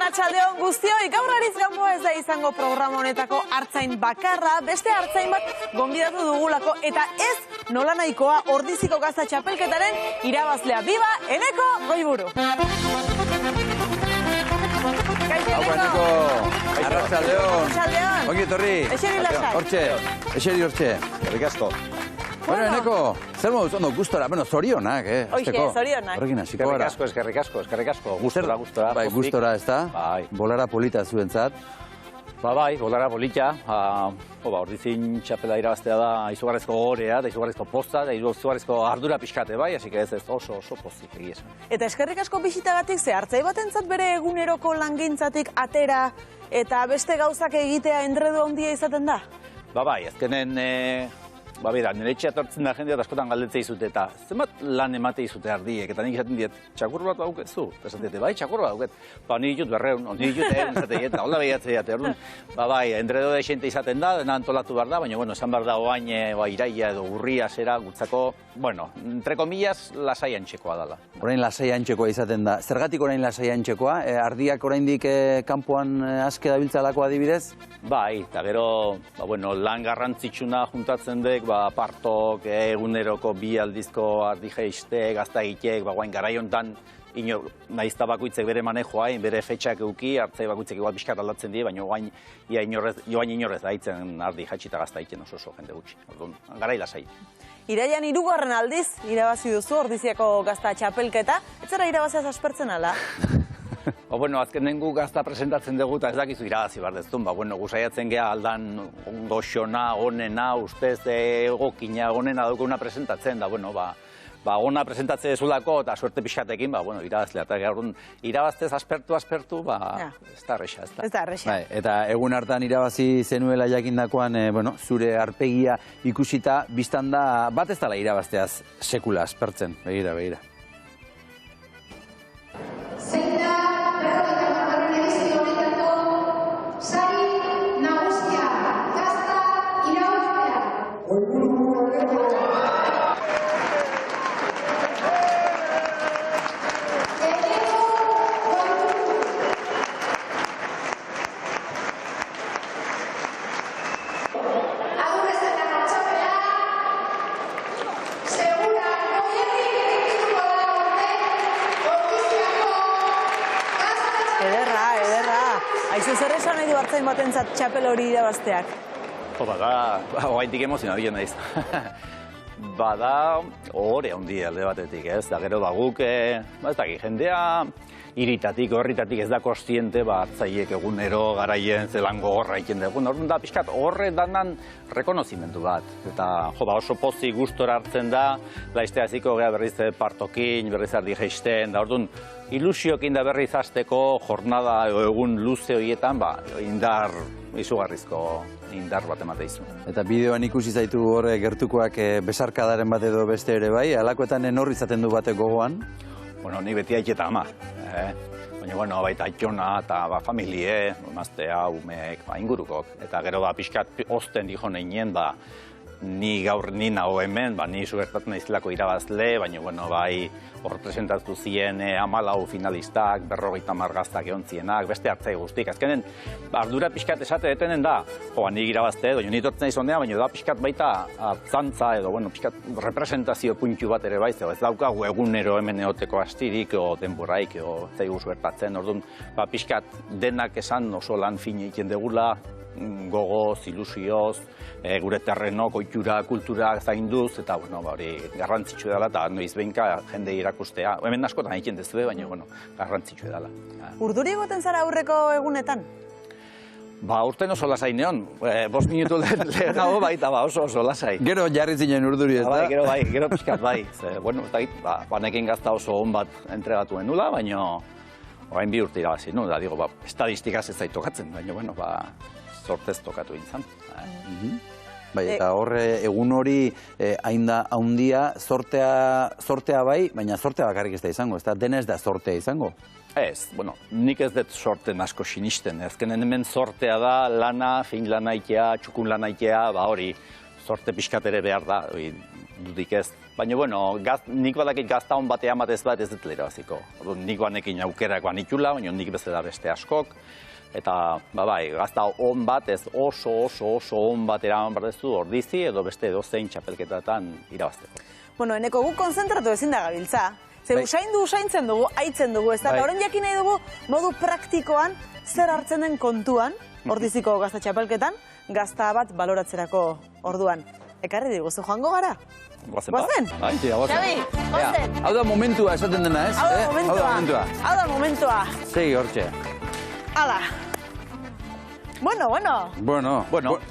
Arratsaldeon guztioi, gaur Aritz Gamboa ez da izango programa honetako hartzain bakarra, beste hartzain bat gonbidatu dugulako eta ez nola nahikoa Ordiziko Gazta txapelketaren irabazlea. Biba, Eneko Goiburu! Eneko! Arratsaldeon! Ongi etorri! Eseri lasai! Hortxe, eseri hortxe. Eskerrik asko. Bueno, Eneko, zer moduz ondo gustora, bueno, zorionak, Hoxe, zorionak. Horrekin hasiko gara. Eskerrik asko. Gustora. Bai, gustora, ez da? Bai. Bolara polita zuentzat. Bai, bolara polita. Ordizin txapela irabaztea da izugarrizko gorea, da izugarrizko posta, da izugarrizko ardura pixkate, bai, hasi ez oso pozik egia esan. Eta eskerrik asko bisitagatik, ze hartzai batentzat bere eguneroko langintzatik atera eta beste gauzak egitea endredu handia izaten da? Bai, azkenen... nire etxea tortzen da jendea askotan galdetzea izute eta zenbat lan emate izute ardiek, eta nik izaten diet, txakur bat daukezu? Eta esaten diet, bai, txakur bat dauket. Nik ditut berreun, nik ditut ezaten eta hola behiatzea jate. Bai, endredo de xente izaten da, dena antolatu behar da, baina, esan behar da oain iraia edo urria zera gutzako, entre komillas, lasai antxekoa dela. Orain lasai antxekoa izaten da. Zergatik orain lasai antxekoa? Ardiak oraindik kanpoan aske dabiltzalako adibidez? Bai, eta gero, lan garrantzitsuna juntatzen dek, partok, eguneroko bi aldizko ardi jeiste, gazta egitek, guain garai honetan, nahizta bakoitzek bere manejoa, bere fetxak euki, hartzai bakoitzek igual pixkat aldatzen die, baina guain inorrez da hitzen ardi jatxita gazta egiten oso jende gutxi. Garai lasai. Iraian 3. aldiz, irabazi duzu Ordiziako Gazta txapelketa, ez zara irabaziaz aspertzen ala? Azkenen gu gazta presentatzen dugu eta ez dakizu irabazi behar deztun. Gu saiatzen geha aldan goxona, onena, ustez egokina, onena daukuna presentatzen da. Ona presentatzen dezulako eta suerte pixatekin, irabazlea. Eta irabaztez aspertu, ez da arrexa. Ez da arrexa. Eta egun hartan irabazi zenuela jakindakoan, zure arpegia ikusita, biztan da bat ez dela irabazteaz sekula aspertzen. Begira. Aizu, zer esan nahi du hartzain batentzat txapel hori irabazteak? Oaintik emozionabile naiz. Bada ohore handia alde batetik, ez? Da gero guk, ez dakit, jendea iritatik, horritatik ez da kostiente, hartzaiek egunero garaien zelan gogorra egiten dugu. Orduan da pixkat horre danan rekonozimendu bat. Eta oso pozik gustora hartzen da, laiztea ziko gea berriz partokin, berriz ardi jeisten, da orduan ilusiokin da berriz hasteko jornada egun luze horietan, indar izugarrizko indar bat emate izu. Eta bideoan ikusi zaitu horre gertukoak besarkadaren bat edo beste ere bai, alakoetan enorri izaten du batek gogoan? Ni beti aitzeta ama. Baina, baita aitzona eta familie, maztea, umeek, ingurukok. Eta gero pixkat osten dijo neinien, ni gaur ni nago hemen, ni zugertatzen naizlako irabazle, baina, hor presentatu ziren 14 finalistak, 50 gaztak egon zienak, beste hartzai guztik. Azkenen, ardura pixkat esate detenen da, ni irabazte edo, ni tortzen izonea, baina da pixkat baita hartzantza edo, pixkat representazio puntu bat ere baiz, ez daukagu egunero hemen eoteko astirik, o denboraik, o zaigu zuertatzen, orduan, pixkat denak esan oso lan fin egiten degula, gogoz, ilusioz, gure terreno, koitura, kultura zainduz, eta hori garrantzitsu edala, eta noiz behinka jende irakustea. Hemen askotan egiten dezue, baina garrantzitsu edala. Urduri egoten zara aurreko egunetan? Urten oso lasai neon. 5 minutu lehenago baita oso lasai. Gero jarri zinen urduri ez da? Gero pixkat bai. Banekin gazta oso on bat entregatuen nula, baina orain 2 urte irabazi nula. Estadistikaz ez zait tokatzen, baina sortez tokatu intzan. Eta horre egun hori hain da handia, sortea bai, baina sortea bakarrik ez da izango, ez da dena ez da sortea izango. Ez, nik ez dut sorten asko sinisten, ezkenen hemen sortea da lana, fin lana itea, txukun lana itea, hori sorte pixkat ere behar da, dudik ez. Baina, bueno, nik badakit gazta hon batea amatez bat ez dut irabaziko. Nik banekin aukerakoan itxula, baina nik bezala beste askok. Eta, bai, gazta hon bat ez oso hon bat eraman bardezu ordizi edo beste edozein txapelketatan irabazteko. Bueno, eneko guk konzentratu ezin da gabiltza. Ze usaintzen dugu, aitzen dugu, ez da, eta horren jakin nahi dugu modu praktikoan zer hartzen den kontuan, ordiziko gazta txapelketan, gazta bat baloratzerako orduan. Ekarri diguzu, joango gara? Guazen? Bai, tira, guazen. Xabi, guazen. Hau da momentua esaten dena, ez? Hau da momentua. Hau da momentua. Segi hortxe. Hala. Bueno.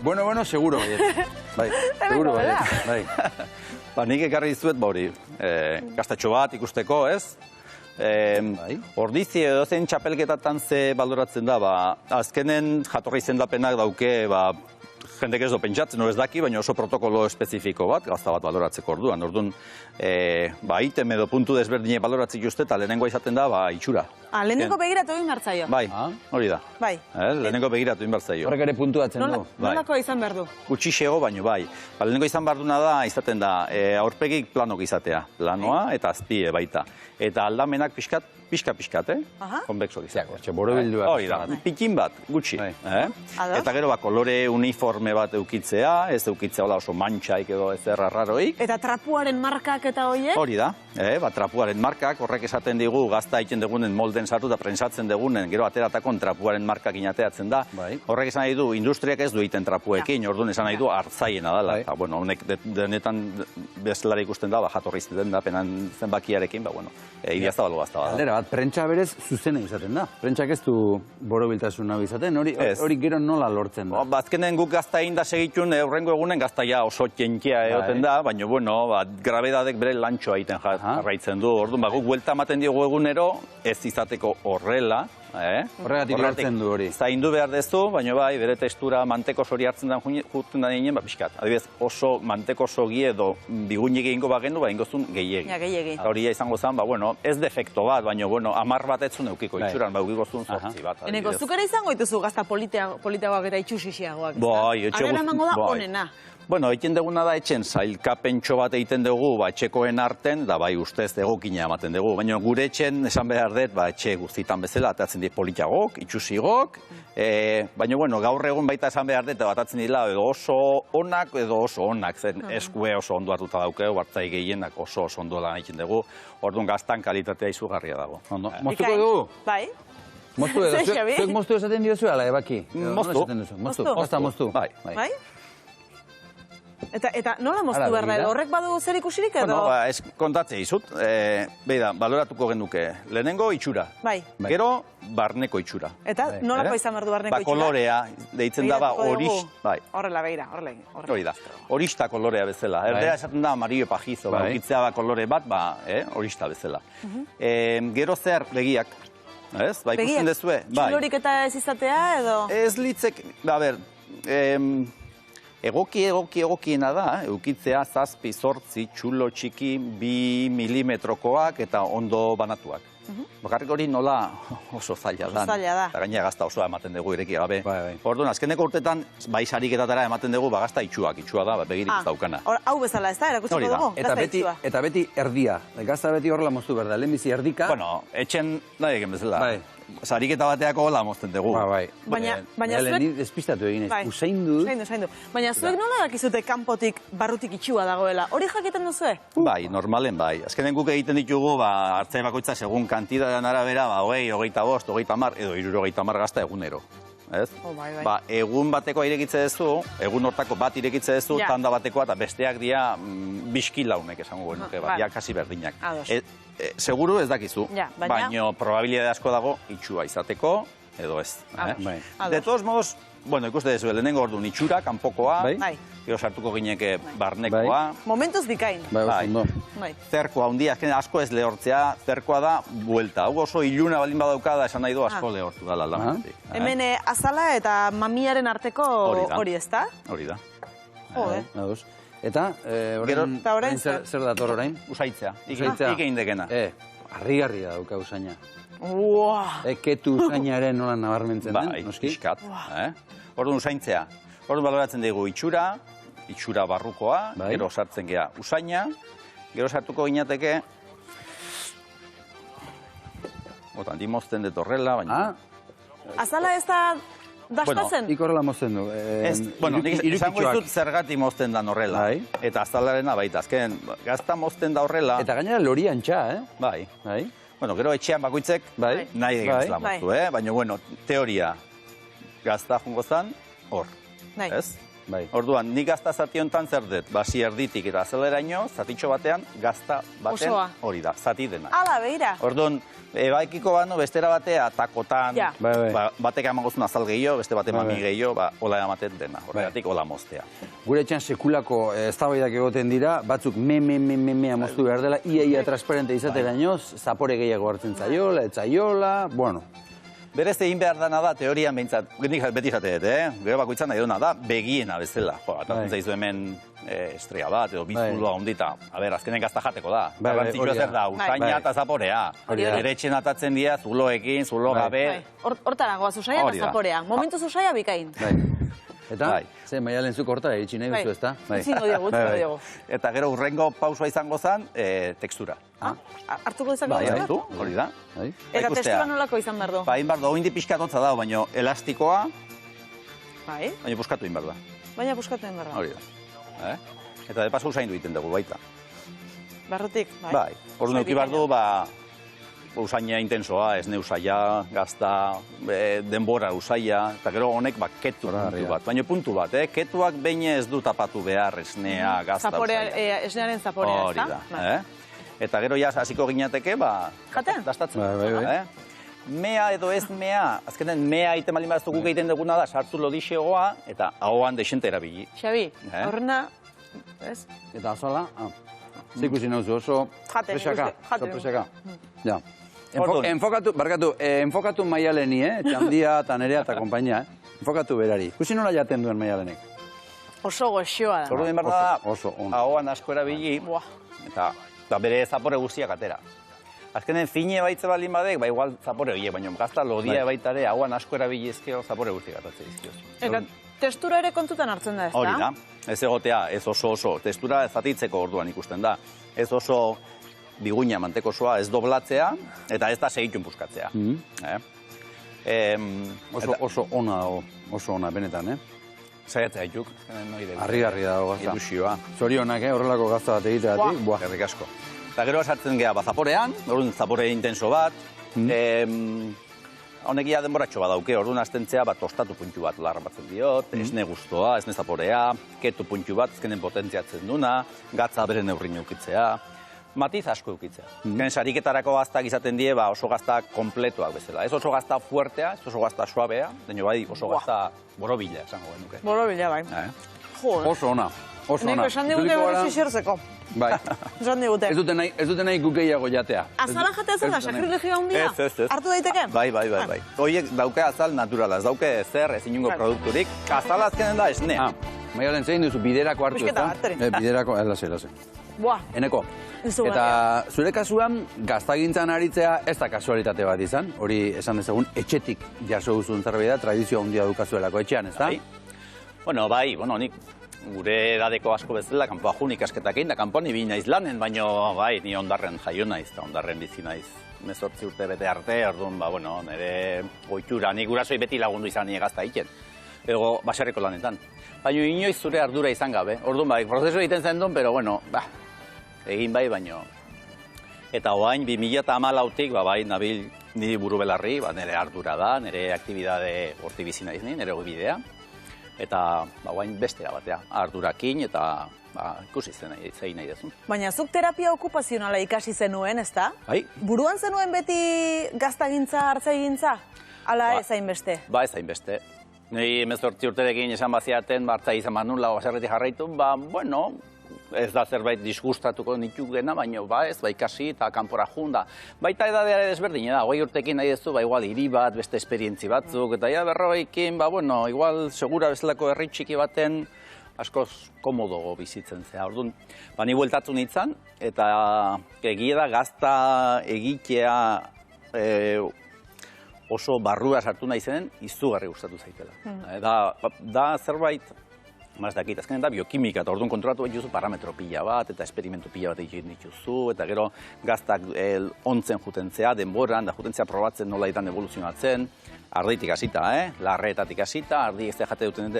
Bueno, seguro. Bai, seguro, bai. Ba, nik ekarri dizuet, hori, gaztatxo bat ikusteko, ez? Ordizi edo zen txapelketatan ze baloratzen da, azkenen jatorri izendapenak dauke, jendek ez do pentsatzen, ez daki, baina oso protokolo espezifiko bat, gazta bat baloratzeko orduan. Orduan, item edo puntu desberdinek baloratzik uste, eta lehenengoa izaten da, itxura. Lehenengo begiratu egin bertzaio. Bai, hori da. Bai. Lehenengo begiratu egin bertzaio. Horrek ere puntuatzen du. Nolako izan behar du? Gutxixego, baino bai. Lehenengo izan behar duna da, izaten da, aurpegik planok izatea. Planoa eta azpie baita. Eta aldamenak pixkat, konbexo izako. Borobildua. Hori da, pikin bat, gutxi. Eta gero kolore uniforme bat eukitzea, ez eukitzea oso mantxaik edo ez erraroik. Eta trapuaren markak eta hoiek? Hori da, trapuaren markak, horrek esaten digu gazta egiten dugunen molden sartu eta prensatzen dugunen, gero ateratakon trapuaren markak inateatzen da. Horrek esan nahi du, industriak ez du egiten trapuekin, orduan esan nahi du hartzaiena dela. Eta, bueno, honek denetan bezlara ikusten da, jatorri zen da, penan zenbakiarekin, ideazta balu gazta bada. Aldera bat, prentsa berez zuzena izaten da. Prentsak ez du borobiltasun hau izaten, hori gero nola lortzen da? Azkenen guk gazta egin da segitun, horrengo egunen gazta ja oso txenkia egoten da, baina, bueno, grabedadek bere lantxoa egiten jarraitzen du. Orduan, guk buelta ematen diogu egunero, ez izateko horrela, horregatik lortzen du hori. Zaindu behar dezu, baina bai, bere testura manteko sori hartzen da juten da nien, pixkat. Adibidez, oso manteko sogi edo bigunik egingo bagendu, ingozun gehiegi. Ja, gehiegi. Hori izango zen, ez defekto bat, baina, 10 bat etzun eukiko itxuran, eukiko zuen 8 bat. Eneko, zuk ere izango dituzu gazta politagoak eta itxusixiagoak, bai, agera emango da onena. Bueno, egiten duguna da etxen sailkapentxo bat egiten dugu etxekoen arten, da bai ustez egokina ematen dugu. Baina gure etxen esan behar dut, etxe guztitan bezala, atatzen dit politagok, itxusigok, baina bueno, gaur egun baita esan behar dut, atatzen dila edo oso onak, zen eskue oso ondo hartuta daukeu, bartzai gehienak oso ondo lan egiten dugu, orduan gaztan kalitatea izugarria dago. Moztuko dugu? Bai. Moztu edo, zuek moztu esaten diozu ala, ebaki? Moztu. Bai? Eta nola moztu behar da, horrek badu zer ikusirik edo? Bueno, ez kontatzea izut, beida, baloratuko genduke, lehenengo itxura, gero barneko itxura. Eta nolako izan behar du barneko itxura? Kolorea, deitzen da, horrela, begira, hori da, horista kolorea bezala. Erdera esaten da, amarillo pajizo, okitzea kolore bat, horista bezala. Gero zer begiak, ez? Ikusten dezue? Txulorik eta ez izatea edo? Ez litzek, egokiena da, eukitzea 7, 8 txulo txiki 2 milimetrokoak eta ondo banatuak. Bakarrik hori nola oso zaila da. Eta gainera gazta osoa ematen dugu ireki gabe. Orduan, azkeneko urtetan, bai sariketatara ematen dugu, gazta itxua da, begirik ez daukana. Hau bezala, ez da, erakutsiko dugu? Eta beti erdia. Gazta beti horrela moztu behar da, lehenbizi erdika. Bueno, etxen nahi egen bezala. Sariketa bateako hola mozten dugu. Baina zuek... Despistatu egin ez, usaindu. Baina zuek nola dakizute kanpotik barrutik itxua dagoela? Hori jakiten duzue? Bai, normalen bai. Azkenen guk egiten ditugu, hartzai bakoitza segun kantidadean arabera, 20, 25, 30 edo 60 gazta egunero. Egun bateko irekitze duzu, egun hortako bat irekitze duzu, tanda batekoa eta besteak dira biskilaunek esango genuke, ja kasi berdinak. Seguru ez dakizu, baina probabilidade asko dago itxua izateko, edo ez. De todos modos, ikuste dezu, lehenengo orduan itxura, kanpokoa, gero sartuko gineke barnekoa. Momentuz bikain. Zerkoa, handia, asko ez lehortzea, zerkoa da, buelta. Hau oso iluna baldin badaukada, esan nahi du asko lehortu dala aldamatik. Hemen azala eta mamiaren arteko hori ez da? Hori da. Eta, orain zer dator orain? Usaitzea, ikein dekena. Arri-garria dauka usaina. Ketu usainaren nola nabarmentzen den, noski? Piskat. Orduan usaintzea. Orduan baloratzen dugu itxura, itxura barrukoa, gero sartzen gea usaina, gero sartuko ginateke, otan, dimozten dut horrela, baina... Azala ez da dastatzen? Ikorrela mozten du. Bueno, nik izango izut zergati mozten da horrela. Eta azalarena baita, azken, gazta mozten da horrela... Eta gainera lorian txa, Bai. Bueno, gero etxean bakoitzek nahi egitzela moztu, baina, bueno, teoria, gazta jungo zan, hor, ez? Orduan, nik gazta zati honetan zer dut, basi erditik eta azeleraino, zatitxo batean, gazta baten hori da, zati dena. Ala, beira. Orduan, ebaikiko bano, bestera batea, takotan, batek amagozun azal gehiago, beste bate mami gehiago, hola ematen dena, horregatik hola moztea. Gure etxean sekulako eztabaidak egoten dira, batzuk me amoztu behar dela, ia transparente izaterainoz, zapore gehiago hartzen zaiola, etzaiola, bueno. Berez egin behar dana da, teorian behintzat, beti jateet, gero bakoitzan nahi duna da, begiena bezala. Atatzen zaizu hemen estrea bat, edo bizulua ondita. Azkenen gazta jateko da. Garrantzitsua zer da, usaina eta zaporea. Ere etxen atatzen dira, zuloekin, zulo gabe. Hortaragoa, zusaia eta zaporea. Momentu zusaia bikain. Eta, ze, Maialen zuk hortara iritsi nahi duzu, ezta? Itzingo diogu. Eta gero urrengo pausua izango zen, tekstura. Hartuko dezakegu hartu, hori da. Eta tekstura nolako izan behar du? Egin behar du, oindi pixkatotza da, baina elastikoa, baina puskatu egin behar da. Baina puskatu egin behar da. Hori da. Eta de paso usaindu egiten dugu baita. Barrutik, bai. Hori neuki behar du, usaina intensoa, esne usaia, gazta, denbora usaia, eta gero honek ketu puntu bat. Baina puntu bat, ketuak behin ez du tapatu behar esnea, gazta usaia. Esnearen zaporea, hori da. Eta gero ja hasiko ginateke, dastatzen. Mea edo ez mea, azkenen mea egiten baldin bat guk egiten duguna da, sartu lodixegoa, eta ahoan desente erabili. Xabi, horrena, ez? Eta azala, zikusi nauzu, oso presaka. Ja. Enfokatu Maialeni, txandia eta nerea eta kompainia, enfokatu berari. Kusi nola jaten duen Maialenek? Oso goxioa da. Zorro den behar da, ahoan asko erabili, eta bere zapore guztiak atera. Azkenen fine baitze baldin badek, igual zapore horiek, baina gazta lodia baitare, ahoan asko erabili ezkeo, zapore guztiak atatzen izkioz. Eta testura ere kontutan hartzen da, ez da? Hori da, ez egotea, ez oso, testura zatitzeko orduan ikusten da. Ez oso biguina mantekosoa, ez doblatzea, eta ez da segitun puskatzea. Oso ona benetan, Zaiatzea dituk. Arri-garri dago gazta. Ilusioa. Zorionak, horrelako gazta bat egiteatik. Gerrik asko. Eta gero sartzen geha zaporean, orduan zapore intenso bat. Honek ia denboratxo bat dauke, orduan astentzea tostatu puntu bat larrapatzen diot, esne guztoa, esne zaporea, ketu puntu bat, ezkenen potentziatzen duna, gatza bere neurrin eukitzea. Matiz asko eukitzea. Sariketarako gaztak izaten die oso gazta kompletuak bezala. Ez oso gazta fuertea, ez oso gazta suabea, deno bai oso gazta borobila, esango genuke. Borobila, bai. Oso ona. Neko esan digute berriz iserzeko. Bai. Esan digute. Ez dute nahi gukeiago jatea. Azala jatea zer da, sakrilegioa hundia? Ez. Hartu daiteke? Bai. Horiek dauke azal naturala, ez dauke zer, ez inungo produkturik. Azala azkenen da esnea. Maialen zein duzu, biderako hartu, ez da? Biderako, lase. Buah. Eneko. Eta zure kasuan, gaztagintzan aritzea ez da kasualitate bat izan, hori esan dezagun, etxetik jaso duzun zerbait da, tradizioa hundia dukazuelako etxean, ez da? Bai, nik gure edadeko asko bezala, kanpoa jun ikasketak egin, da kanpoan ibi naiz lanen, baina bai, ni ondarren jaio naiz, eta ondarren bizi naiz 18 urte bete arte, orduan, nire goitura, nik gurasoi beti lagundu izan nire gazta egiten, ego baserriko lanetan. Baina inoiz zure ardura izan gabe, orduan, prozesu egiten zen duen, pero egin bai, baino. Eta oain, 2014-tik, nabil niri buru belarri, nire ardura da, nire aktibidade horti bizi naiz nire bidea. Eta oain bestera batea, ardurakin eta ikusi zein nahi dezun. Baina zuk terapia okupazionala ikasi zenuen, ez da? Bai. Buruan zenuen beti gaztagintza, hartzaigintza? Ala ez hainbeste? Ba ez hainbeste. Niri 18 urterekin esan baziaten, hartzai izan manun, lau baserretik jarraitu, ez da zerbait disgustatuko nitukena, baina ez, ikasi eta kanpora junda. Baita edadea desberdin, 20 urtekin nahi dezu, igual hiri bat, beste esperientzi batzuk, eta berroikin, igual segura bezalako herri txiki baten askoz komodo bizitzen zea. Orduan, ni bueltatu nintzen, eta egia da gazta egitea oso barrua sartu nahi zenen, izugarri gustatu zaitela. Da zerbait ez dakit, azkenean da biokimika, eta orduan kontrolatu bat dituzu parametro pila bat, eta esperimentu pila bat egin dituzu, eta gero gaztak ontzen jutentzea, denboran, da jutentzea probatzen nola ditan evoluzionatzen, arditik hasita, larreetatik hasita, ardi ez jate duten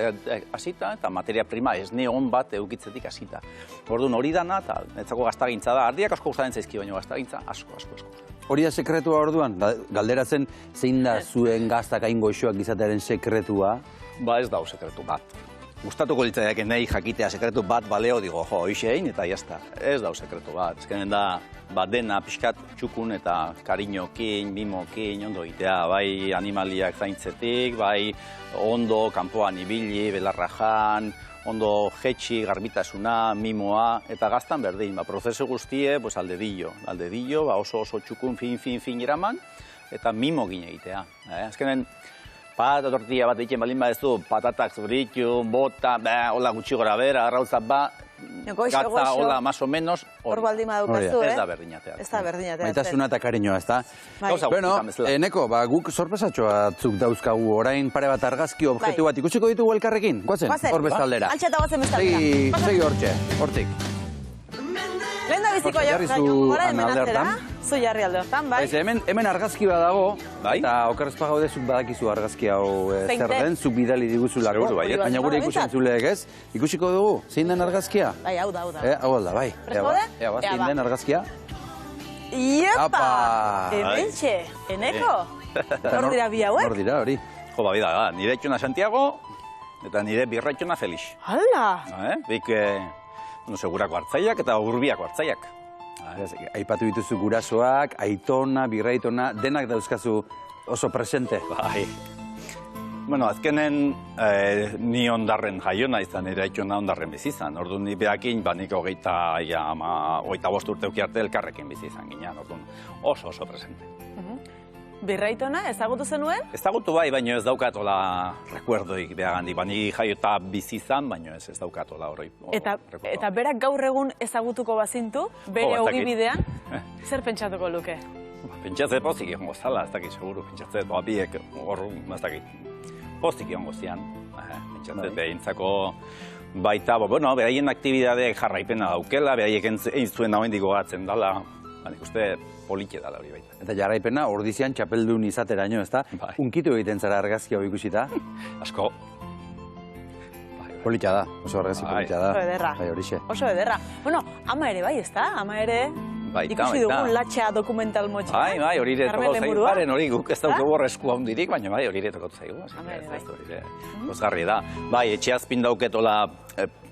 hasita, eta materia prima esne on bat eukitzetik hasita. Orduan hori dana, eta netzako gaztagintza da, ardiak asko gustatzen zaizki, baina gaztagintza asko. Hori da sekretua orduan? Galderatzen zein da zuen gaztak hain goxoak izatearen sekretua? Ba ez dau sekretu bat. Gustatuko litzaiake nahi jakitea sekretu bat baleo, digo, jo, hoixein eta jazta. Ez dau sekretu bat. Ezkenen da, dena pixkat txukun eta kariñokin, mimokin, ondo egitea, bai animaliak zaintzetik, bai ondo kanpoan ibili, belarra jan, ondo jetxi, garbitasuna, mimoa, eta gaztan berdin, prozesu guztie, aldedillo, oso txukun, fin eraman, eta mimo gine egitea. Azkenen, patata tortilla bat egiten balin badezu, patatak zuritu, bota, hola gutxi gora bera, arrautza gatza, hola, más o menos, hor baldin badaukazu, ez da berdinatea. Ez da berdinatea. Maitasuna eta kariñoa, ez da? Bueno, Eneko, guk sorpresatxo batzuk dauzkagu orain pare bat argazki objektu bat ikusiko ditugu elkarrekin? Guazen, hor bestaldera. Altxa eta guazen bestaldera. Segi hortxe, hortik. Lehen da biziko gora hemen atzera, zu jarri alde hortan, bai? Hemen argazki bat dago, eta okerrezpa gaude zuk badakizu argazki hau zer den, zuk bidali diguzulako, baina gure ikusen zuleek ez. Ikusiko dugu, zein den argazkia? Bai, hau da. Hau da, bai. Zein den argazkia? Iepa! Hementxe, Eneko? Nor dira bi hauek? Nor dira, hori. Jo, bida, nire etxona Santiago, eta nire birraitxona Felix. Hala! Bik, segurako hartzaiak eta urbiako hartzaiak. Aipatu dituzu gurasoak, aitona, birraitona, denak dauzkazu oso presente. Bai. Bueno, azkenen ni ondarren jaiona izan, nire aitona ondarren bizi izan. Orduan ni behakin, nik 25 urte uki arte elkarrekin bizi izan ginen. Orduan oso presente. Birraitona, ezagutu zenuen? Ezagutu bai, baina ez daukatola rekuerdoik behagandik. Ni jaiota bizi izan, baina ez daukatola hori. Eta berak gaur egun ezagutuko bazintu, bere ogibidean, zer pentsatuko luke? Pentsatze pozik egongo zala, ez dakit, seguru. Pentsatze, biek hor, ez dakit, pozik egongo zian. Pentsatze, behintzako baita, behaien aktibidadeek jarraipena daukela, behaiek egin zuen hauendik gogatzen dela, nik uste politxe dala hori baita. Eta jarraipena, ordizian txapeldun izateraino, ez da? Unkitu egiten zara argazki hau ikusita? Asko. Politxa da, oso argazki politxa da. Oso ederra. Bai, horixe. Oso ederra. Bueno, ama ere bai, ez da? Ama ere ikusi dugun latxa dokumental motxean. Bai, hori ere toko zaigu paren, hori guk ez dauke borrezku handirik, baina bai, hori ere toko zaigu. Gozgarri da. Bai, etxeazpin dauketola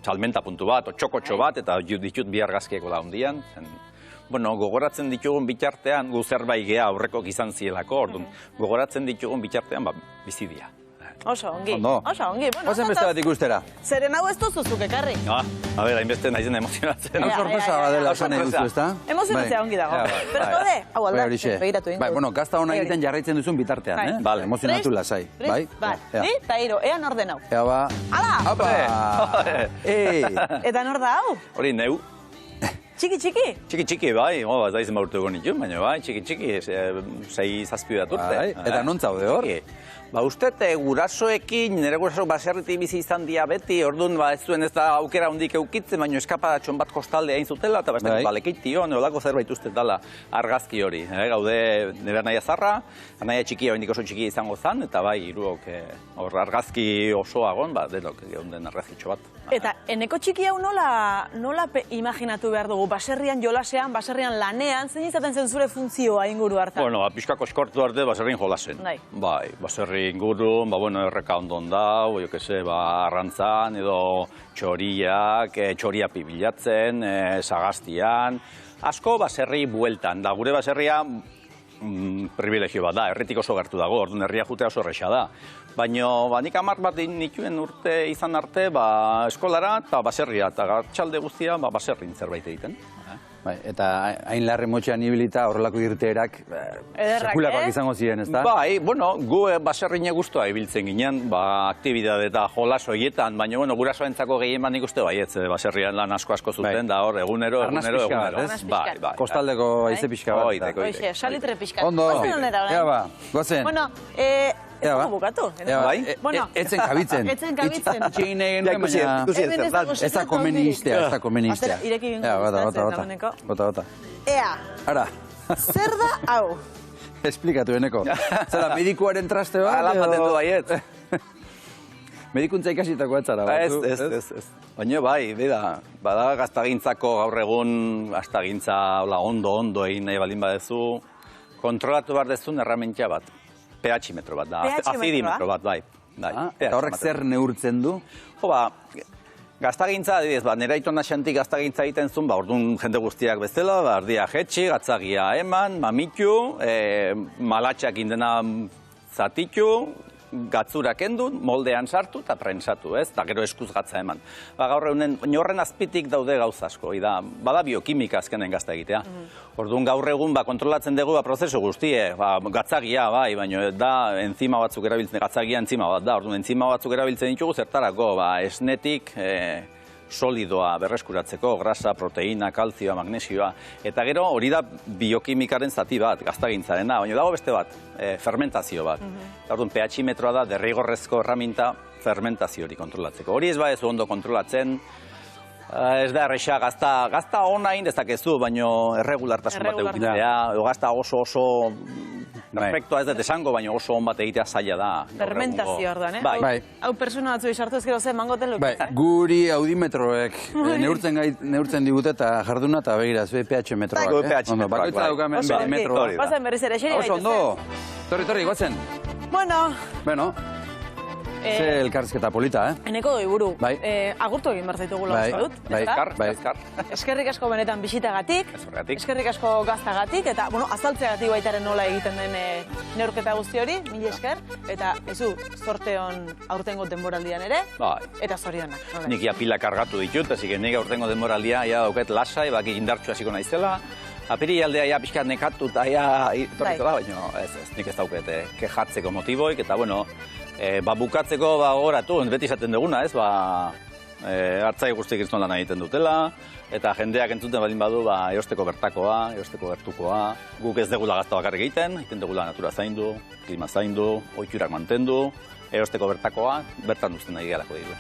salmenta puntu bat, txokotxo bat, eta ditut bi argazkieko da hundian. Gogoratzen ditugun bitartean, gu zerbait geha aurrekok izan zielako, orduan, gogoratzen ditugun bitartean, bizi dira. Oso ongi. Ozen beste bat ikustera. Zeren hau ez duzuzuk ekarri? A ber, hainbeste nahizen emozionatzen. Sorpresa badela esan nahi duzu, ez da? Emozionatzea ongi dago. Pero kode, hau aldatzen, begiratu ingo. Bai, gazta hona egiten jarraitzen duzun bitartean, emozionatu lasai. Bai, ni eta hiro, ea nor den hau. Ea ba. Ala! Apa! Eta nor da hau? Hori neu. Txiki? Txiki, bai, ez da izan baurtu egon nitu, baina bai, txiki, 6-7 bat urte. Eta non zaude hor? Uste, gurasoekin, nire guraso baserritik bizi izan dia beti, orduan ez zuen ez da aukera hundik eukitzen, baina eskapadatxon bat kostalde hain zutela, eta bastak balekeitio, neolako zerbait uste dala argazki hori. Gaude nire anaia zarra, anaia txikia, bendik oso txikia izango zan, eta bai, iruok argazki osoagon, denok geunden argazkitxo bat. Eta Eneko txiki hau nola imaginatu behar dugu? Baserrian jolasean, baserrian lanean, zein izaten zen zure funtzioa inguru hartan? Bueno, pixkako eskortu arte baserrin jolasen. Bai, baserri inguru, erreka ondon dau, arrantzan, edo txoriak, txoria pibilatzen, sagaztian. Asko baserri bueltan, da gure baserria privilegio bat da, herritik oso gertu dago, orduan herria jutea oso erresa da. Baina nik 10 bat nituen urte izan arte eskolara eta baserria, eta gartxalde guztia baserrin zerbait egiten. Eta hain larre motxean ibilita horrelako irteerak sekulakoak izango ziren, ez da? Bai, gu baserrine guztua ibiltzen ginen, aktibidade eta jolaso egietan, baina gurasoentzako gehien bat nik uste baietz, baserrian lan asko zuten, da hor, egunero. Bai. Kostaldeko aize pixka bat. Oixe, salitre pixka. Ondo, ea ba, gozen. Bueno, Ez dugu bukatu. Bueno, etzen kabitzen. Etzen kabitzen. Itxein egin nuen, baina... Ez da komeni iztea, ez da komeni iztea. Astera, ireki gingo. Bota. Ea, Ara, zer da hau? esplikatu eneko. Zera, medikuaren traste bat? Ala maten du baiet. Medikuntza ikasitako etzara bat. Ez. Baina bai, bada gaztagintzako gaur egun, gaztagintza ondo egin nahi baldin badezu, kontrolatu behar dezun erramentia bat. pH-metro bat da, azidimetro bat, bai. Eta horrek zer neurtzen du? Jo, gaztagintza, adibidez, nire aitona xantik gaztagintza egiten zuen, orduan jende guztiak bezala, ardia jetxi, gatzagia eman, mamitu, malatxak indena zatitu, gatzura kendu, moldean sartu eta prensatu, ez? Eta gero eskuz gatza eman. Gaur egunen, horren azpitik daude gauza asko, bada biokimika azkenen gazta egitea. Orduan gaur egun kontrolatzen dugu prozesu guztie, gatzagia bai, baina da enzima batzuk erabiltzen, gatzagia enzima bat da, orduan enzima batzuk erabiltzen ditugu zertarako, esnetik, solidoa berreskuratzeko, grasa, proteina, kalzioa, magnesioa, eta gero hori da biokimikaren zati bat, gaztagintzarena, baina dago beste bat, fermentazio bat. Orduan pH-metroa da derrigorrezko erraminta fermentazio hori kontrolatzeko. Hori ez badezu ondo kontrolatzen, ez da erresa gazta ona egin dezakezu, baina erregulartasun bat eukitzea, gazta oso perfektua ez dut esango, baina oso on bat egitea zaila da. Fermentazio orduan, Bai. Hau persona batzu izartu ezkero ze mangoten lukatzen. Guri audimetroek neurtzen digute eta jarduna eta begira, zue pH-metroak. Bakoitza daukamen metroak. Pasen berriz ere, xeri Oso ondo. Torri, gotzen. Bueno. Ze elkarrizketa polita, Eneko doi buru. Bai. Agurtu egin barzaitugula uste dut. Eskar. Eskerrik asko benetan bisitagatik. Eskerrik asko gaztagatik. Eta, azaltzeagatik baitaren nola egiten den neurketa guzti hori. Mila esker. Eta, zorte hon aurtengo denboraldian ere. Eta zorionak. Nik pila kargatu ditut, ezik nik aurtengo denboraldia dauket lasai, baki indartxu hasiko naizela. Apiri aldea pixkat nekatu eta torriko da, baina nik ez dauket kejatzeko motiboik, eta bukatzeko goratu, beti izaten duguna, hartzai guztiek izan lan egiten dutela, eta jendeak entzuten baldin badu, eosteko bertakoa, eosteko bertukoa, guk ez degula gazta bakarrik egiten dugula natura zaindu, klima zaindu, ohiturak mantendu, eosteko bertakoa, bertan duzten nahi garako diru.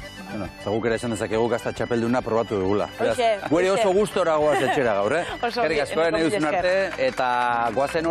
Zaguk ere esan dezakegu gazta txapelduna probatu dugula. Guere oso gustora goaz etxera gaur, Eskerrik asko nahi duzun arte, eta goazen